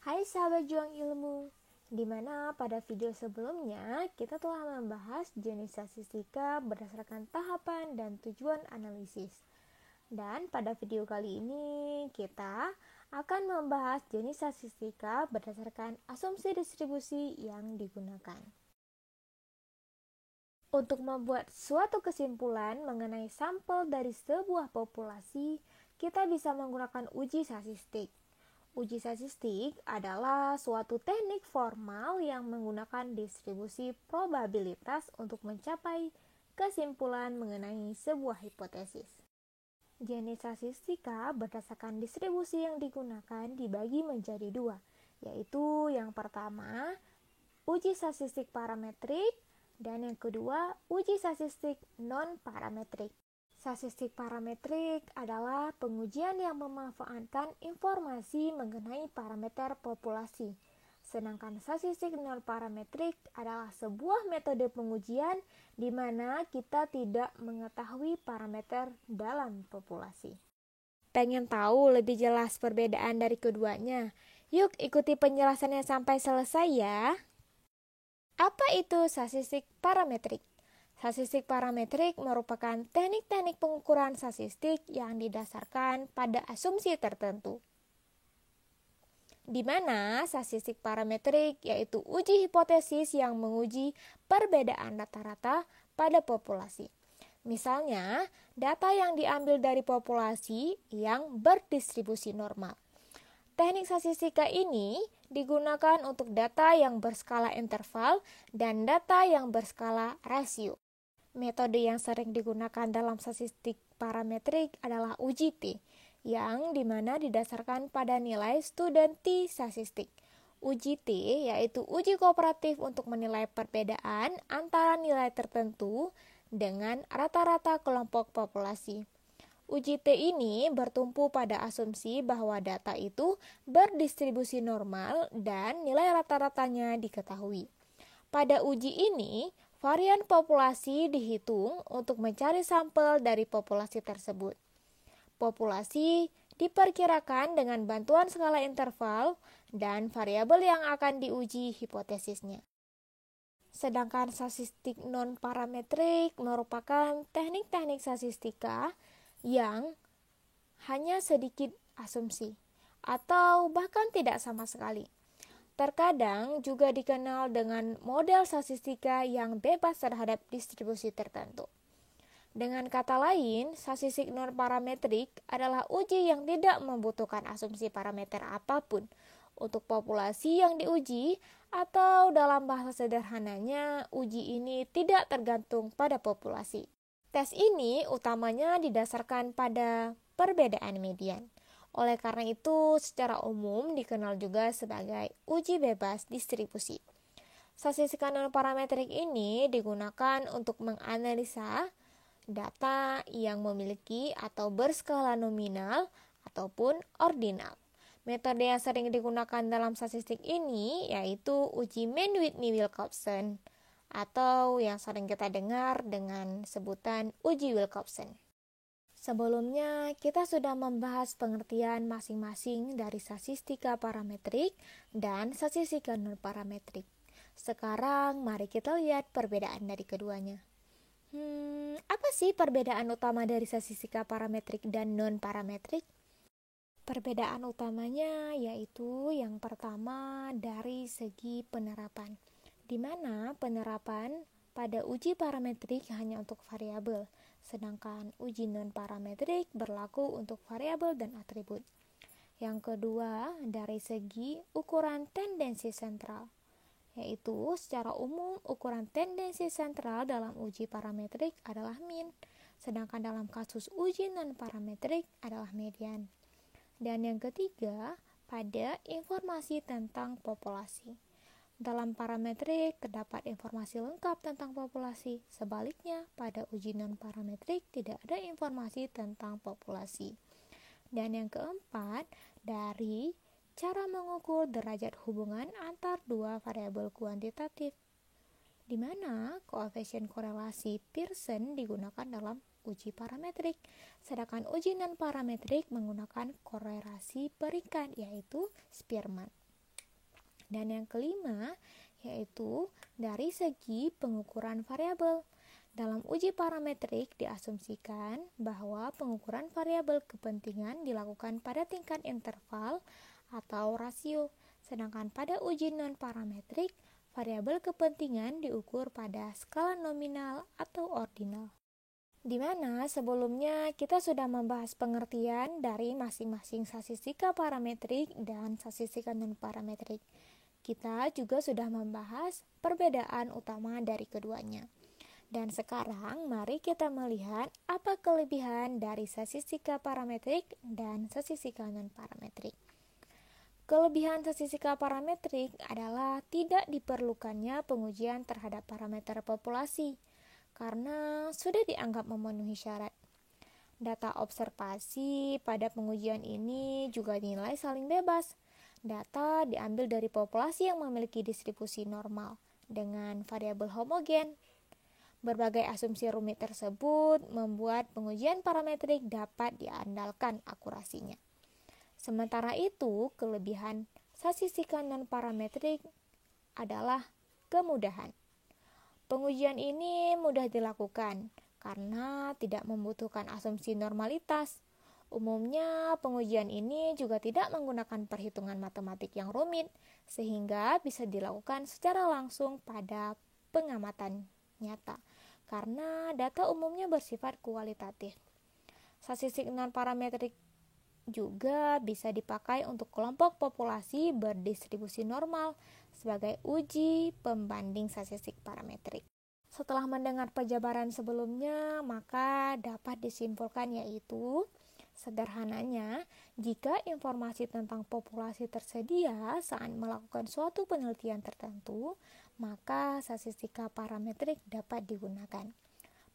Hai sahabat juang ilmu, di mana pada video sebelumnya kita telah membahas jenis statistika berdasarkan tahapan dan tujuan analisis. Dan pada video kali ini kita akan membahas jenis statistika berdasarkan asumsi distribusi yang digunakan. Untuk membuat suatu kesimpulan mengenai sampel dari sebuah populasi, kita bisa menggunakan uji statistik. Uji statistik adalah suatu teknik formal yang menggunakan distribusi probabilitas untuk mencapai kesimpulan mengenai sebuah hipotesis. Jenis statistika berdasarkan distribusi yang digunakan dibagi menjadi dua, yaitu yang pertama, uji statistik parametrik, dan yang kedua, uji statistik non-parametrik. Statistik parametrik adalah pengujian yang memanfaatkan informasi mengenai parameter populasi. Sedangkan statistik non-parametrik adalah sebuah metode pengujian di mana kita tidak mengetahui parameter dalam populasi. Pengen tahu lebih jelas perbedaan dari keduanya? Yuk ikuti penjelasannya sampai selesai ya. Apa itu statistik parametrik? Statistik parametrik merupakan teknik-teknik pengukuran statistik yang didasarkan pada asumsi tertentu. Di mana statistik parametrik yaitu uji hipotesis yang menguji perbedaan rata-rata pada populasi. Misalnya, data yang diambil dari populasi yang berdistribusi normal. Teknik statistika ini digunakan untuk data yang berskala interval dan data yang berskala rasio. Metode yang sering digunakan dalam statistik parametrik adalah uji T, yang dimana didasarkan pada nilai student T statistik. Uji T yaitu uji kooperatif untuk menilai perbedaan antara nilai tertentu dengan rata-rata kelompok populasi. Uji T ini bertumpu pada asumsi bahwa data itu berdistribusi normal dan nilai rata-ratanya diketahui. Pada uji ini, varian populasi dihitung untuk mencari sampel dari populasi tersebut. Populasi diperkirakan dengan bantuan skala interval dan variabel yang akan diuji hipotesisnya. Sedangkan statistik non-parametrik merupakan teknik-teknik statistika yang hanya sedikit asumsi atau bahkan tidak sama sekali. Terkadang juga dikenal dengan model statistika yang bebas terhadap distribusi tertentu. Dengan kata lain, statistik non-parametrik adalah uji yang tidak membutuhkan asumsi parameter apapun untuk populasi yang diuji, atau dalam bahasa sederhananya, uji ini tidak tergantung pada populasi. Tes ini utamanya didasarkan pada perbedaan median. Oleh karena itu, secara umum dikenal juga sebagai uji bebas distribusi. Statistika non-parametrik ini digunakan untuk menganalisa data yang memiliki atau berskala nominal ataupun ordinal. Metode yang sering digunakan dalam statistik ini yaitu uji Mann-Whitney-Wilcoxon atau yang sering kita dengar dengan sebutan uji Wilcoxon. Sebelumnya, kita sudah membahas pengertian masing-masing dari statistika parametrik dan statistika non-parametrik. Sekarang, mari kita lihat perbedaan dari keduanya. Apa sih perbedaan utama dari statistika parametrik dan non-parametrik? Perbedaan utamanya yaitu yang pertama dari segi penerapan, di mana penerapan pada uji parametrik hanya untuk variabel, sedangkan uji non-parametrik berlaku untuk variabel dan atribut. Yang kedua, dari segi ukuran tendensi sentral, yaitu secara umum ukuran tendensi sentral dalam uji parametrik adalah mean, sedangkan dalam kasus uji non-parametrik adalah median. Dan yang ketiga, pada informasi tentang populasi. Dalam parametrik terdapat informasi lengkap tentang populasi. Sebaliknya, pada uji non-parametrik tidak ada informasi tentang populasi. Dan yang keempat, dari cara mengukur derajat hubungan antar dua variabel kuantitatif, di mana koefisien korelasi Pearson digunakan dalam uji parametrik, sedangkan uji non-parametrik menggunakan korelasi peringkat yaitu Spearman. Dan yang kelima, yaitu dari segi pengukuran variabel. Dalam uji parametrik diasumsikan bahwa pengukuran variabel kepentingan dilakukan pada tingkat interval atau rasio, sedangkan pada uji non-parametrik, variabel kepentingan diukur pada skala nominal atau ordinal. Di mana sebelumnya kita sudah membahas pengertian dari masing-masing statistika parametrik dan statistika non-parametrik. Kita juga sudah membahas perbedaan utama dari keduanya. Dan sekarang mari kita melihat apa kelebihan dari statistika parametrik dan statistika non-parametrik. Kelebihan statistika parametrik adalah tidak diperlukannya pengujian terhadap parameter populasi karena sudah dianggap memenuhi syarat. Data observasi pada pengujian ini juga dinilai saling bebas. Data diambil dari populasi yang memiliki distribusi normal dengan variabel homogen. Berbagai asumsi rumit tersebut membuat pengujian parametrik dapat diandalkan akurasinya. Sementara itu, kelebihan statistika non-parametrik adalah kemudahan. Pengujian ini mudah dilakukan karena tidak membutuhkan asumsi normalitas. Umumnya, pengujian ini juga tidak menggunakan perhitungan matematik yang rumit, sehingga bisa dilakukan secara langsung pada pengamatan nyata, karena data umumnya bersifat kualitatif. Statistik non-parametrik juga bisa dipakai untuk kelompok populasi berdistribusi normal sebagai uji pembanding statistik parametrik. Setelah mendengar penjabaran sebelumnya, maka dapat disimpulkan yaitu sederhananya, jika informasi tentang populasi tersedia saat melakukan suatu penelitian tertentu, maka statistika parametrik dapat digunakan.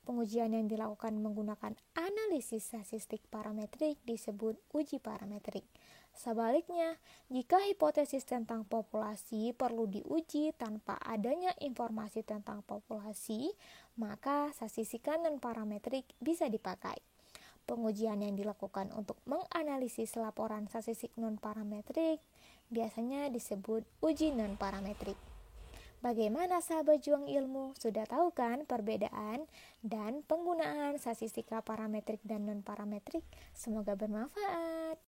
Pengujian yang dilakukan menggunakan analisis statistik parametrik disebut uji parametrik. Sebaliknya, jika hipotesis tentang populasi perlu diuji tanpa adanya informasi tentang populasi, maka statistika non-parametrik bisa dipakai. Pengujian yang dilakukan untuk menganalisis laporan statistik non-parametrik biasanya disebut uji non-parametrik. Bagaimana sahabat juang ilmu? Sudah tahu kan perbedaan dan penggunaan statistika parametrik dan non-parametrik? Semoga bermanfaat.